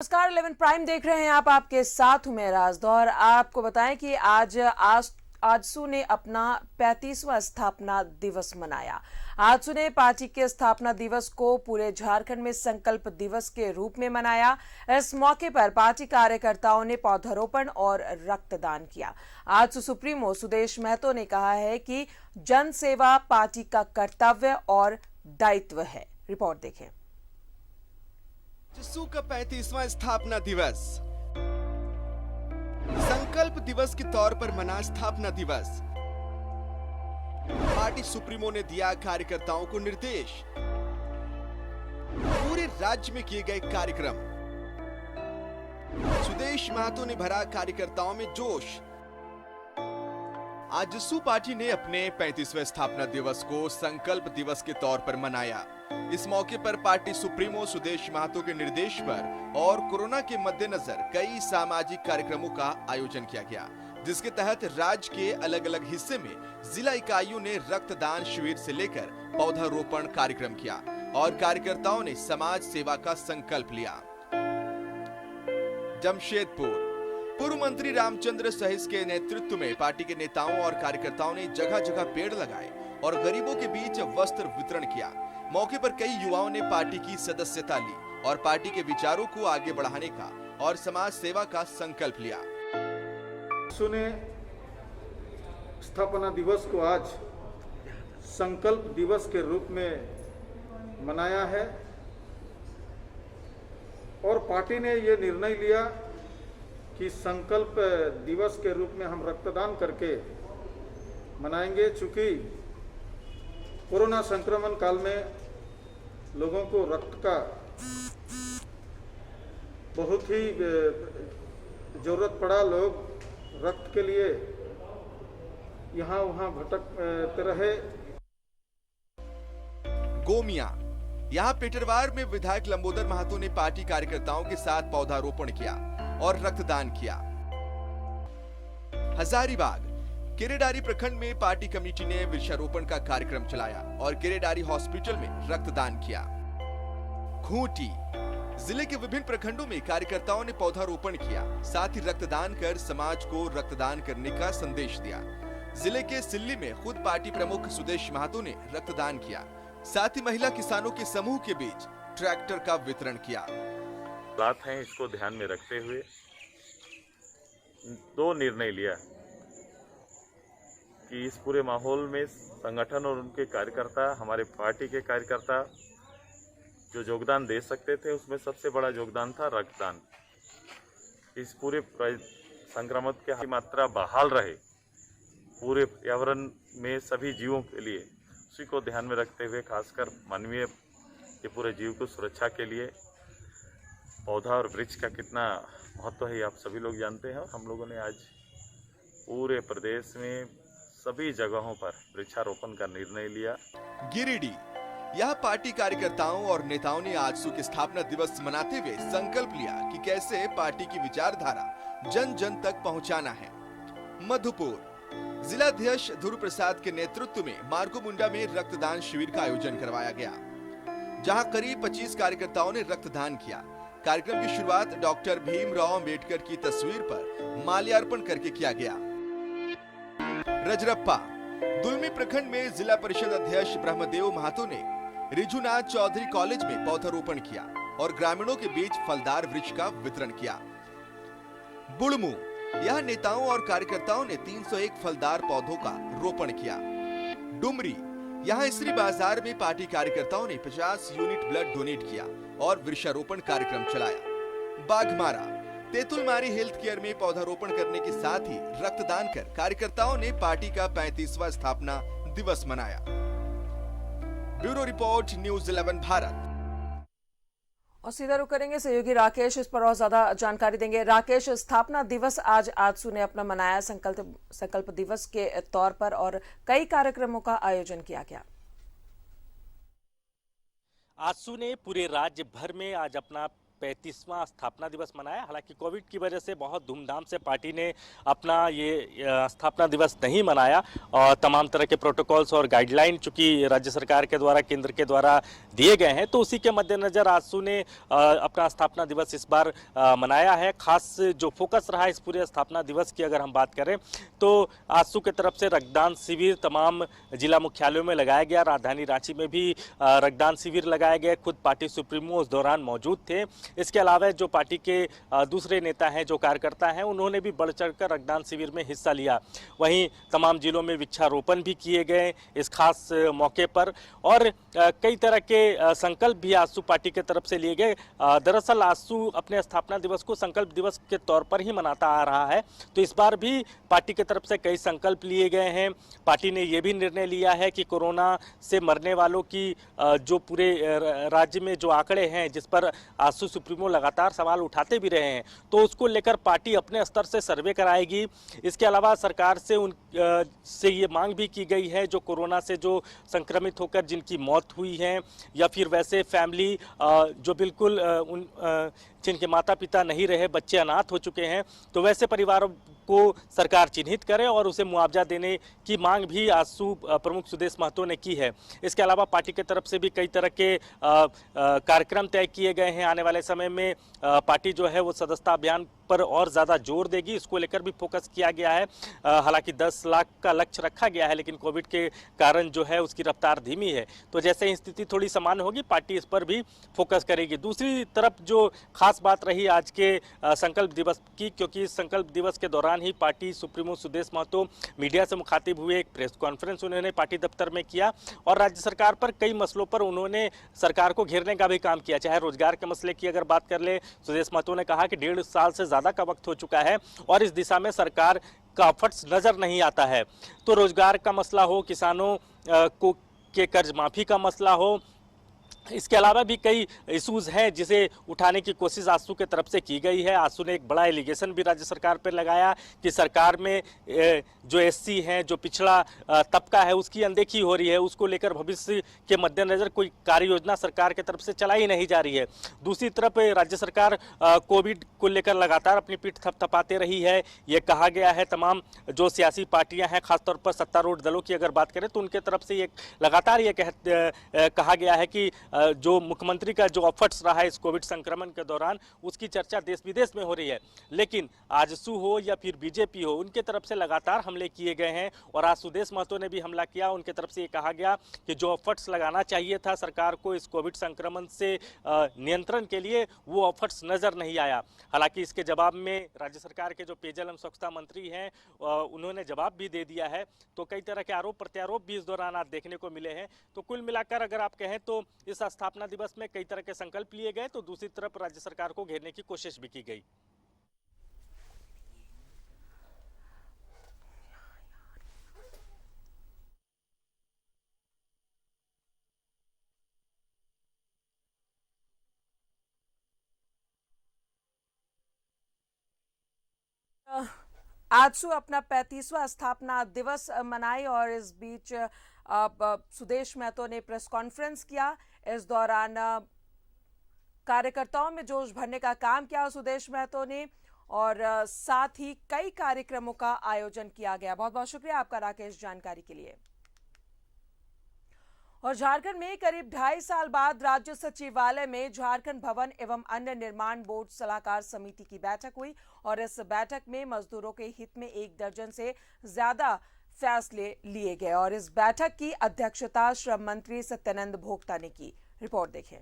नमस्कार 11 प्राइम देख रहे हैं आप। आपके साथ हूं मैं राजदौर। आपको बताएं कि आज आजसू ने अपना 35वां स्थापना दिवस मनाया। आजसू ने पार्टी के स्थापना दिवस को पूरे झारखंड में संकल्प दिवस के रूप में मनाया। इस मौके पर पार्टी कार्यकर्ताओं ने पौधारोपण और रक्तदान किया। आजसू सुप्रीमो सुदेश महतो ने कहा है कि जन सेवा पार्टी का कर्तव्य और दायित्व है। रिपोर्ट देखें। आजसू का 35वां स्थापना दिवस, संकल्प दिवस के तौर पर मना स्थापना दिवस। पार्टी सुप्रीमो ने दिया कार्यकर्ताओं को निर्देश। पूरे राज्य में किए गए कार्यक्रम। सुदेश महतो ने भरा कार्यकर्ताओं में जोश। आजसू पार्टी ने अपने 35वें स्थापना दिवस को संकल्प दिवस के तौर पर मनाया। इस मौके पर पार्टी सुप्रीमो सुदेश महतो के निर्देश पर और कोरोना के मद्देनजर कई सामाजिक कार्यक्रमों का आयोजन किया गया, जिसके तहत राज्य के अलग अलग हिस्से में जिला इकाइयों ने रक्तदान शिविर से लेकर पौधारोपण कार्यक्रम किया और कार्यकर्ताओं ने समाज सेवा का संकल्प लिया। जमशेदपुर पूर्व मंत्री रामचंद्र सहिस के नेतृत्व में पार्टी के नेताओं और कार्यकर्ताओं ने जगह जगह पेड़ लगाए और गरीबों के बीच वस्त्र वितरण किया। मौके पर कई युवाओं ने पार्टी की सदस्यता ली और पार्टी के विचारों को आगे बढ़ाने का और समाज सेवा का संकल्प लिया। ने स्थापना दिवस को आज संकल्प दिवस के रूप में मनाया है और पार्टी ने ये निर्णय लिया कि संकल्प दिवस के रूप में हम रक्तदान करके मनाएंगे। चूंकि कोरोना संक्रमण काल में लोगों को रक्त का बहुत ही जरूरत पड़ा। लोग रक्त के लिए यहाँ वहाँ भटकते रहे। गोमिया यहाँ पेटरवार में विधायक लंबोदर महतो ने पार्टी कार्यकर्ताओं के साथ पौधारोपण किया और रक्तदान किया। हजारीबाग केरेडारी प्रखंड में पार्टी कमेटी ने वृक्षारोपण का कार्यक्रम चलाया और केरेडारी हॉस्पिटल में रक्तदान किया। खूंटी जिले के विभिन्न प्रखंडों में कार्यकर्ताओं ने पौधारोपण किया, साथ ही रक्तदान कर समाज को रक्तदान करने का संदेश दिया। जिले के सिल्ली में खुद पार्टी प्रमुख सुदेश महतो ने रक्तदान किया, साथ ही महिला किसानों के समूह के बीच ट्रैक्टर का वितरण किया। बात है, इसको ध्यान में रखते हुए दो निर्णय लिया कि इस पूरे माहौल में संगठन और उनके कार्यकर्ता, हमारे पार्टी के कार्यकर्ता जो योगदान दे सकते थे, उसमें सबसे बड़ा योगदान था रक्तदान। इस पूरे संक्रमण की मात्रा बहाल रहे पूरे पर्यावरण में सभी जीवों के लिए, उसी को ध्यान में रखते हुए खासकर मानवीय के पूरे जीव को सुरक्षा के लिए पौधा और वृक्ष का कितना महत्व है आप सभी लोग जानते हैं। हम लोगों ने आज पूरे प्रदेश में सभी जगहों पर वृक्षारोपण का निर्णय लिया। गिरिडीह यह पार्टी कार्यकर्ताओं और नेताओं ने आजसू के स्थापना दिवस मनाते हुए संकल्प लिया कि कैसे पार्टी की विचारधारा जन जन तक पहुंचाना है। मधुपुर जिलाध्यक्ष ध्रुव प्रसाद के नेतृत्व में मार्गो मुंडा में रक्तदान शिविर का आयोजन करवाया गया, जहां करीब 25 कार्यकर्ताओं ने रक्तदान किया। कार्यक्रम की शुरुआत डॉक्टर भीमराव अंबेडकर की तस्वीर पर माल्यार्पण करके किया गया। रजरप्पा दुलमी प्रखंड में जिला परिषद अध्यक्ष ब्रह्मदेव महतो ने रिजुनाथ चौधरी कॉलेज में पौधारोपण किया और ग्रामीणों के बीच फलदार वृक्ष का वितरण किया। बुड़मू यहां नेताओं और कार्यकर्ताओं ने 301 फलदार पौधों का रोपण किया। डुमरी यहां इसरी बाजार में पार्टी कार्यकर्ताओं ने 50 यूनिट ब्लड डोनेट किया और वृक्षारोपण कार्यक्रम चलाया। बाघमारा तेतुलमारी हेल्थ केयर में पौधारोपण करने के साथ ही रक्तदान कर कार्यकर्ताओं ने पार्टी का 35वां स्थापना दिवस मनाया। Bureau report news 11 Bharat. और सीधा रुख करेंगे सहयोगी राकेश इस पर और ज्यादा जानकारी देंगे। राकेश, स्थापना दिवस आज आजसू ने अपना मनाया संकल्प दिवस के तौर पर और कई कार्यक्रमों का आयोजन किया गया। आजसू ने पूरे राज्य भर में आज अपना 35वां स्थापना दिवस मनाया। हालांकि कोविड की वजह से बहुत धूमधाम से पार्टी ने अपना ये स्थापना दिवस नहीं मनाया और तमाम तरह के प्रोटोकॉल्स और गाइडलाइन चूंकि राज्य सरकार के द्वारा, केंद्र के द्वारा दिए गए हैं, तो उसी के मद्देनजर आजसू ने अपना स्थापना दिवस इस बार मनाया है। खास जो फोकस रहा इस पूरे स्थापना दिवस की अगर हम बात करें तो आजसू की तरफ से रक्तदान शिविर तमाम जिला मुख्यालयों में लगाया गया। राजधानी रांची में भी रक्तदान शिविर लगाए गए। खुद पार्टी सुप्रीमो उस दौरान मौजूद थे। इसके अलावा जो पार्टी के दूसरे नेता हैं, जो कार्यकर्ता हैं, उन्होंने भी बढ़ चढ़कर रक्तदान शिविर में हिस्सा लिया। वहीं तमाम जिलों में वृक्षारोपण भी किए गए इस खास मौके पर और कई तरह के संकल्प भी आजसू पार्टी के तरफ से लिए गए। दरअसल आजसू अपने स्थापना दिवस को संकल्प दिवस के तौर पर ही मनाता आ रहा है, तो इस बार भी पार्टी की तरफ से कई संकल्प लिए गए हैं। पार्टी ने यह भी निर्णय लिया है कि कोरोना से मरने वालों की जो पूरे राज्य में जो आंकड़े हैं, जिस पर आजसू सुप्रीमो लगातार सवाल उठाते भी रहे हैं, तो उसको लेकर पार्टी अपने स्तर से सर्वे कराएगी। इसके अलावा सरकार से ये मांग भी की गई है जो कोरोना से जो संक्रमित होकर जिनकी मौत हुई है या फिर वैसे फैमिली जो बिल्कुल जिनके माता पिता नहीं रहे, बच्चे अनाथ हो चुके हैं, तो वैसे परिवारों को सरकार चिन्हित करे और उसे मुआवजा देने की मांग भी आजसू प्रमुख सुदेश महतो ने की है। इसके अलावा पार्टी की तरफ से भी कई तरह के कार्यक्रम तय किए गए हैं। आने वाले समय में पार्टी जो है वो सदस्यता अभियान पर और ज़्यादा जोर देगी, इसको लेकर भी फोकस किया गया है। हालांकि 10 लाख का लक्ष्य रखा गया है, लेकिन कोविड के कारण जो है उसकी रफ्तार धीमी है, तो जैसे ही स्थिति थोड़ी सामान्य होगी पार्टी इस पर भी फोकस करेगी। दूसरी तरफ जो खास बात रही आज के संकल्प दिवस की, क्योंकि संकल्प दिवस के दौरान ही party supremo Sudesh Mahto media से मुखातिब हुए। एक प्रेस कॉन्फ्रेंस उन्होंने पार्टी दफ्तर में किया और राज्य सरकार पर कई मसलों पर उन्होंने सरकार को घेरने का भी काम किया। चाहे रोजगार के मसले की अगर बात कर ले, सुदेश महतो ने कहा कि 1.5 साल से ज़्यादा का वक्त हो चुका है और इस दिशा में सरकार का एफर्ट्स नजर नहीं आता है। तो रोजगार का मसला हो, किसानों को के कर्ज माफी का मसला हो, इसके अलावा भी कई इश्यूज हैं जिसे उठाने की कोशिश आजसू के तरफ से की गई है। आजसू ने एक बड़ा एलिगेशन भी राज्य सरकार पर लगाया कि सरकार में जो एससी हैं, जो पिछड़ा तबका है, उसकी अनदेखी हो रही है। उसको लेकर भविष्य के मद्देनजर कोई कार्य योजना सरकार की तरफ से चलाई नहीं जा रही है। दूसरी तरफ राज्य सरकार कोविड को लेकर लगातार अपनी पीठ थपथपाते रही है। ये कहा गया है तमाम जो सियासी पार्टियां हैं, खासतौर पर सत्तारूढ़ दलों की अगर बात करें तो उनके तरफ से ये लगातार ये कहा गया है कि जो मुख्यमंत्री का जो एफर्ट्स रहा है इस कोविड संक्रमण के दौरान, उसकी चर्चा देश विदेश में हो रही है। लेकिन आजसू हो या फिर बीजेपी हो, उनके तरफ से लगातार हमले किए गए हैं और आज सुदेश महतो ने भी हमला किया। उनके तरफ से ये कहा गया कि जो एफर्ट्स लगाना चाहिए था सरकार को इस कोविड संक्रमण से नियंत्रण के लिए, वो एफर्ट्स नजर नहीं आया। हालांकि इसके जवाब में राज्य सरकार के जो पेयजल एवं स्वच्छता मंत्री हैं उन्होंने जवाब भी दे दिया है। तो कई तरह के आरोप प्रत्यारोप भी इस दौरान आज देखने को मिले हैं। तो कुल मिलाकर अगर आप कहें तो इस स्थापना दिवस में कई तरह के संकल्प लिए गए, तो दूसरी तरफ राज्य सरकार को घेरने की कोशिश भी की गई। आजसू अपना 35वां स्थापना दिवस मनाई और इस बीच सुदेश महतो ने प्रेस कॉन्फ्रेंस किया। इस दौरान कार्यकर्ताओं में जोश भरने का काम किया सुदेश महतो ने और साथ ही कई कार्यक्रमों का आयोजन किया गया। बहुत बहुत शुक्रिया आपका राकेश, जानकारी के लिए। और झारखंड में करीब 2.5 साल बाद राज्य सचिवालय में झारखंड भवन एवं अन्य निर्माण बोर्ड सलाहकार समिति की बैठक हुई और इस बैठक में मजदूरों के हित में 1 दर्जन से ज्यादा फैसले लिए गए और इस बैठक की अध्यक्षता श्रम मंत्री सत्यानंद भोक्ता ने की। रिपोर्ट देखें।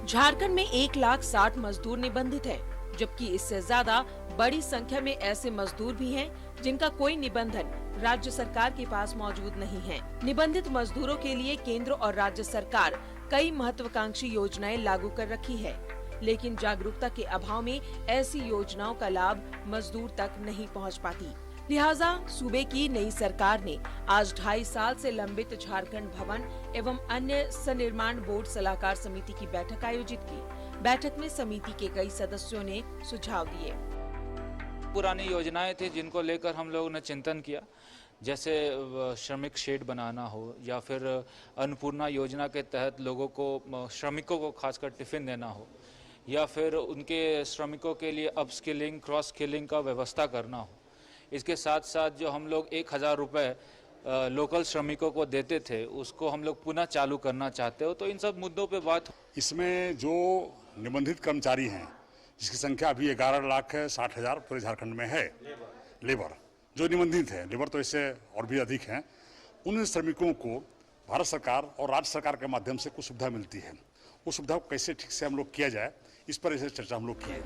झारखंड में 1,60,000 मजदूर निबंधित हैं, जबकि इससे ज्यादा बड़ी संख्या में ऐसे मजदूर भी हैं जिनका कोई निबंधन राज्य सरकार के पास मौजूद नहीं है। निबंधित मजदूरों के लिए केंद्र और राज्य सरकार कई महत्वाकांक्षी योजनाएं लागू कर रखी है, लेकिन जागरूकता के अभाव में ऐसी योजनाओं का लाभ मजदूर तक नहीं पहुंच पाती। लिहाजा सूबे की नई सरकार ने आज 2.5 साल से लंबित झारखंड भवन एवं अन्य सनिर्माण बोर्ड सलाहकार समिति की बैठक आयोजित की। बैठक में समिति के कई सदस्यों ने सुझाव दिए। पुरानी योजनाएं थी जिनको लेकर हम लोगों ने चिंतन किया, जैसे श्रमिक शेड बनाना हो या फिर अन्नपूर्णा योजना के तहत लोगों को, श्रमिकों को खासकर टिफ़िन देना हो, या फिर उनके श्रमिकों के लिए अपस्किलिंग क्रॉस स्किलिंग का व्यवस्था करना हो। इसके साथ साथ जो हम लोग 1,000 रुपये लोकल श्रमिकों को देते थे उसको हम लोग पुनः चालू करना चाहते हो। तो इन सब मुद्दों पे बात। इसमें जो निबंधित कर्मचारी हैं जिसकी संख्या अभी 11,60,000 पूरे झारखंड में है, लेबर जो निबंधित है, लेबर तो इससे और भी अधिक हैं, उन श्रमिकों को भारत सरकार और राज्य सरकार के माध्यम से कुछ सुविधा मिलती है। उस सुविधा को कैसे ठीक से हम लोग किया जाए, इस पर ऐसे चर्चा हम लोग किए।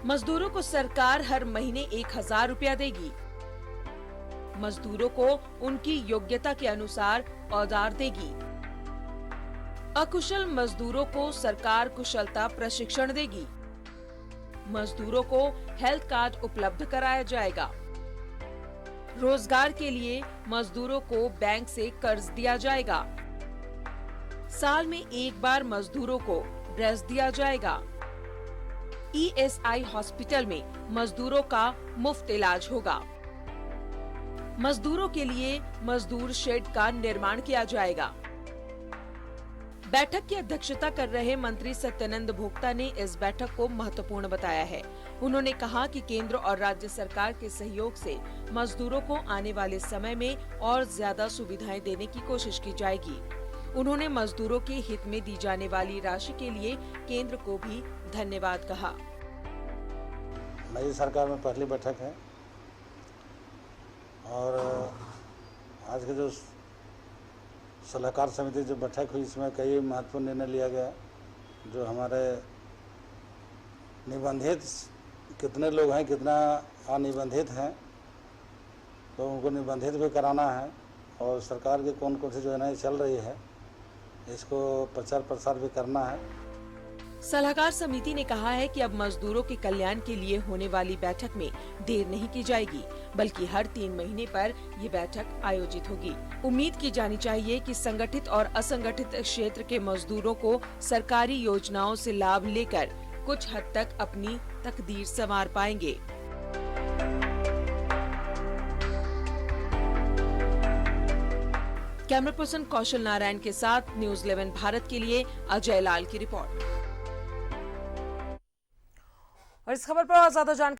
मजदूरों को सरकार हर महीने 1,000 रुपया देगी। मजदूरों को उनकी योग्यता के अनुसार औजार देगी। अकुशल मजदूरों को सरकार कुशलता प्रशिक्षण देगी। मजदूरों को हेल्थ कार्ड उपलब्ध कराया जाएगा। रोजगार के लिए मजदूरों को बैंक से कर्ज दिया जाएगा। साल में एक बार मजदूरों को ड्रेस दिया जाएगा। ESI हॉस्पिटल में मजदूरों का मुफ्त इलाज होगा। मजदूरों के लिए मजदूर शेड का निर्माण किया जाएगा। बैठक की अध्यक्षता कर रहे मंत्री सत्यानंद भोक्ता ने इस बैठक को महत्वपूर्ण बताया है। उन्होंने कहा कि केंद्र और राज्य सरकार के सहयोग से मजदूरों को आने वाले समय में और ज्यादा सुविधाएं देने की कोशिश की जाएगी। उन्होंने मजदूरों के हित में दी जाने वाली राशि के लिए केंद्र को भी धन्यवाद कहा। नई सरकार में पहली बैठक है और आज के जो सलाहकार समिति जो बैठक हुई इसमें कई महत्वपूर्ण निर्णय लिया गया। जो हमारे निबंधित कितने लोग हैं, कितना अनिबंधित हैं, तो उनको निबंधित भी कराना है और सरकार की कौन कौन सी योजनाएं चल रही है इसको प्रचार प्रसार भी करना है। सलाहकार समिति ने कहा है कि अब मजदूरों के कल्याण के लिए होने वाली बैठक में देर नहीं की जाएगी, बल्कि हर 3 महीने पर ये बैठक आयोजित होगी। उम्मीद की जानी चाहिए कि संगठित और असंगठित क्षेत्र के मजदूरों को सरकारी योजनाओं से लाभ लेकर कुछ हद तक अपनी तकदीर संवार पाएंगे। कैमरा पर्सन कौशल नारायण के साथ न्यूज़ 11 भारत के लिए अजय लाल की रिपोर्ट। और इस खबर पर और ज्यादा जानकारी